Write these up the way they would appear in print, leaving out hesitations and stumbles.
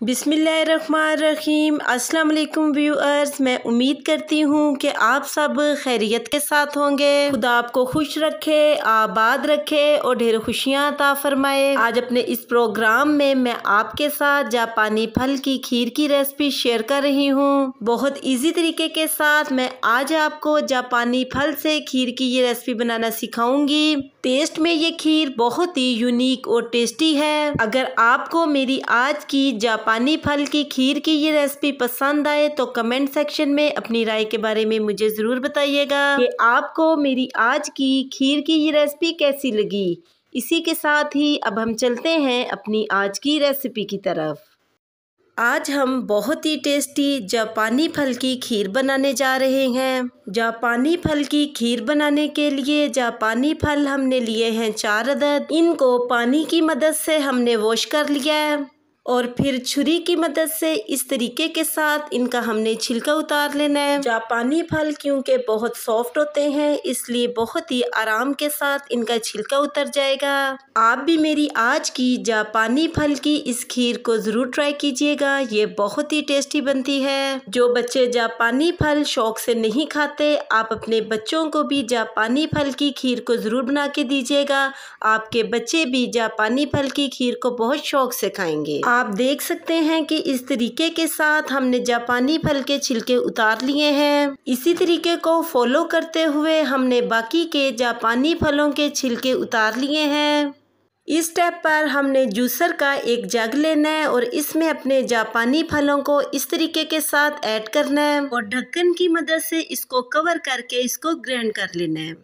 बिस्मिल्लाहिर्रहमानिर्रहीम। अस्सलाम वालेकुम व्यूअर्स, मैं उम्मीद करती हूँ कि आप सब खैरियत के साथ होंगे। खुदा आपको खुश रखे, आबाद रखे और ढेर खुशियाँ अता फरमाए। आज अपने इस प्रोग्राम में मैं आपके साथ जापानी फल की खीर की रेसिपी शेयर कर रही हूँ। बहुत इजी तरीके के साथ मैं आज आपको जापानी फल से खीर की ये रेसिपी बनाना सिखाऊंगी। टेस्ट में ये खीर बहुत ही यूनिक और टेस्टी है। अगर आपको मेरी आज की जापानी फल की खीर की ये रेसिपी पसंद आए तो कमेंट सेक्शन में अपनी राय के बारे में मुझे ज़रूर बताइएगा कि आपको मेरी आज की खीर की ये रेसिपी कैसी लगी। इसी के साथ ही अब हम चलते हैं अपनी आज की रेसिपी की तरफ। आज हम बहुत ही टेस्टी जापानी फल की खीर बनाने जा रहे हैं। जापानी फल की खीर बनाने के लिए जापानी फल हमने लिए हैं 4 अदद। इनको पानी की मदद से हमने वॉश कर लिया है और फिर छुरी की मदद से इस तरीके के साथ इनका हमने छिलका उतार लेना है। जापानी फल क्योंकि बहुत सॉफ्ट होते हैं इसलिए बहुत ही आराम के साथ इनका छिलका उतर जाएगा। आप भी मेरी आज की जापानी फल की इस खीर को ज़रूर ट्राई कीजिएगा, ये बहुत ही टेस्टी बनती है। जो बच्चे जापानी फल शौक से नहीं खाते, आप अपने बच्चों को भी जापानी फल की खीर को ज़रूर बना के दीजिएगा। आपके बच्चे भी जापानी फल की खीर को बहुत शौक से खाएंगे। आप देख सकते हैं कि इस तरीके के साथ हमने जापानी फल के छिलके उतार लिए हैं। इसी तरीके को फॉलो करते हुए हमने बाकी के जापानी फलों के छिलके उतार लिए हैं। इस स्टेप पर हमने जूसर का एक जग लेना है और इसमें अपने जापानी फलों को इस तरीके के साथ ऐड करना है और ढक्कन की मदद से इसको कवर करके इसको ग्राइंड कर लेना है।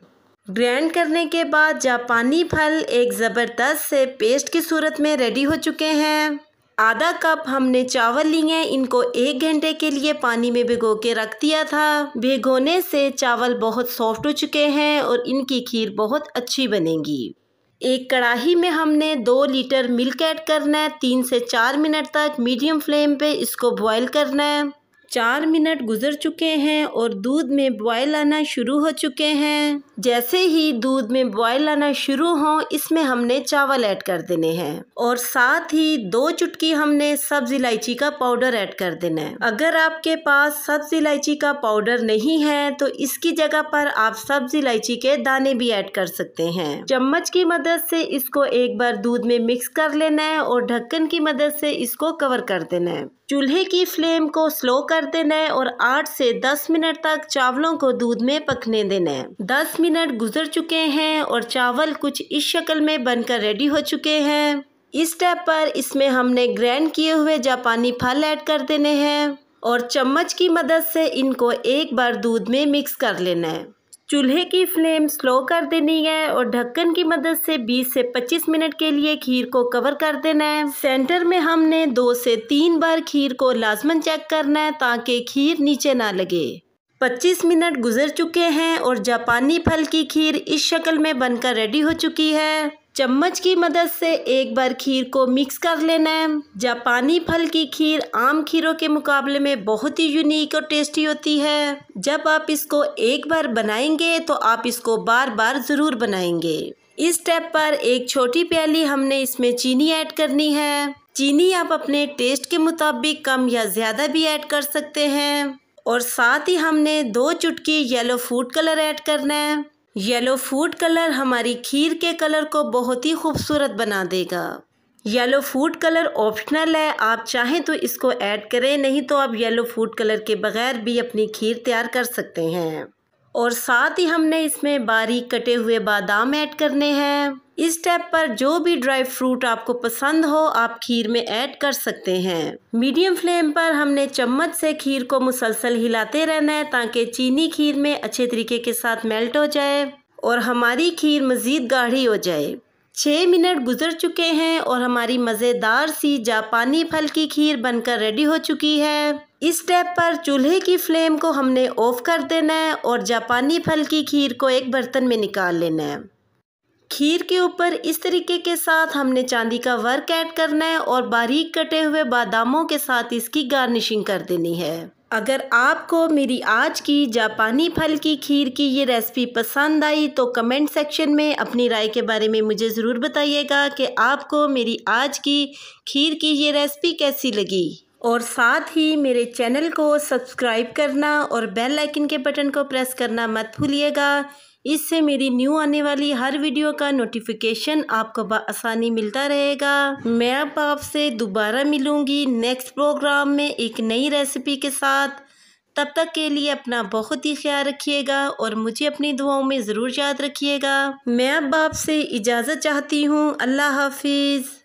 ग्राइंड करने के बाद जापानी फल एक ज़बरदस्त से पेस्ट की सूरत में रेडी हो चुके हैं। आधा कप हमने चावल लिए हैं, इनको 1 घंटे के लिए पानी में भिगो के रख दिया था। भिगोने से चावल बहुत सॉफ्ट हो चुके हैं और इनकी खीर बहुत अच्छी बनेगी। एक कढ़ाई में हमने 2 लीटर मिल्क ऐड करना है। 3 से 4 मिनट तक मीडियम फ्लेम पे इसको बॉईल करना है। 4 मिनट गुजर चुके हैं और दूध में बॉयल आना शुरू हो चुके हैं। जैसे ही दूध में बॉयल आना शुरू हो, इसमें हमने चावल ऐड कर देने हैं और साथ ही 2 चुटकी हमने सब्ज इलायची का पाउडर ऐड कर देना है। अगर आपके पास सब्ज इलायची का पाउडर नहीं है तो इसकी जगह पर आप सब्ज इलायची के दाने भी ऐड कर सकते हैं। चम्मच की मदद से इसको एक बार दूध में मिक्स कर लेना है और ढक्कन की मदद से इसको कवर कर देना है। चूल्हे की फ्लेम को स्लो कर देना है और 8 से 10 मिनट तक चावलों को दूध में पकने देना है। 10 मिनट गुजर चुके हैं और चावल कुछ इस शक्ल में बनकर रेडी हो चुके हैं। इस स्टेप पर इसमें हमने ग्राइंड किए हुए जापानी फल ऐड कर देने हैं और चम्मच की मदद से इनको एक बार दूध में मिक्स कर लेना है। चूल्हे की फ्लेम स्लो कर देनी है और ढक्कन की मदद से 20 से 25 मिनट के लिए खीर को कवर कर देना है। सेंटर में हमने 2 से 3 बार खीर को लाजमन चेक करना है ताकि खीर नीचे ना लगे। 25 मिनट गुजर चुके हैं और जापानी फल की खीर इस शक्ल में बनकर रेडी हो चुकी है। चम्मच की मदद से एक बार खीर को मिक्स कर लेना है। जापानी फल की खीर आम खीरों के मुकाबले में बहुत ही यूनिक और टेस्टी होती है। जब आप इसको एक बार बनाएंगे तो आप इसको बार बार ज़रूर बनाएंगे। इस स्टेप पर एक छोटी प्याली हमने इसमें चीनी ऐड करनी है। चीनी आप अपने टेस्ट के मुताबिक कम या ज़्यादा भी ऐड कर सकते हैं और साथ ही हमने 2 चुटकी येलो फूड कलर ऐड करना है। येलो फूड कलर हमारी खीर के कलर को बहुत ही खूबसूरत बना देगा। येलो फूड कलर ऑप्शनल है, आप चाहें तो इसको ऐड करें, नहीं तो आप येलो फूड कलर के बगैर भी अपनी खीर तैयार कर सकते हैं। और साथ ही हमने इसमें बारीक कटे हुए बादाम ऐड करने हैं। इस स्टेप पर जो भी ड्राई फ्रूट आपको पसंद हो आप खीर में ऐड कर सकते हैं। मीडियम फ्लेम पर हमने चम्मच से खीर को मुसलसल हिलाते रहना है ताकि चीनी खीर में अच्छे तरीके के साथ मेल्ट हो जाए और हमारी खीर मज़ीद गाढ़ी हो जाए। 6 मिनट गुजर चुके हैं और हमारी मज़ेदार सी जापानी फल की खीर बनकर रेडी हो चुकी है। इस स्टेप पर चूल्हे की फ्लेम को हमने ऑफ कर देना है और जापानी फल की खीर को एक बर्तन में निकाल लेना है। खीर के ऊपर इस तरीके के साथ हमने चांदी का वर्क ऐड करना है और बारीक कटे हुए बादामों के साथ इसकी गार्निशिंग कर देनी है। अगर आपको मेरी आज की जापानी फल की खीर की ये रेसिपी पसंद आई तो कमेंट सेक्शन में अपनी राय के बारे में मुझे ज़रूर बताइएगा कि आपको मेरी आज की खीर की ये रेसिपी कैसी लगी। और साथ ही मेरे चैनल को सब्सक्राइब करना और बेल आइकन के बटन को प्रेस करना मत भूलिएगा। इससे मेरी न्यू आने वाली हर वीडियो का नोटिफिकेशन आपको आसानी मिलता रहेगा। मैं अब आपसे दोबारा मिलूंगी नेक्स्ट प्रोग्राम में एक नई रेसिपी के साथ। तब तक के लिए अपना बहुत ही ख्याल रखिएगा और मुझे अपनी दुआओं में ज़रूर याद रखिएगा। मैं अब आपसे इजाज़त चाहती हूँ। अल्लाह हाफिज़।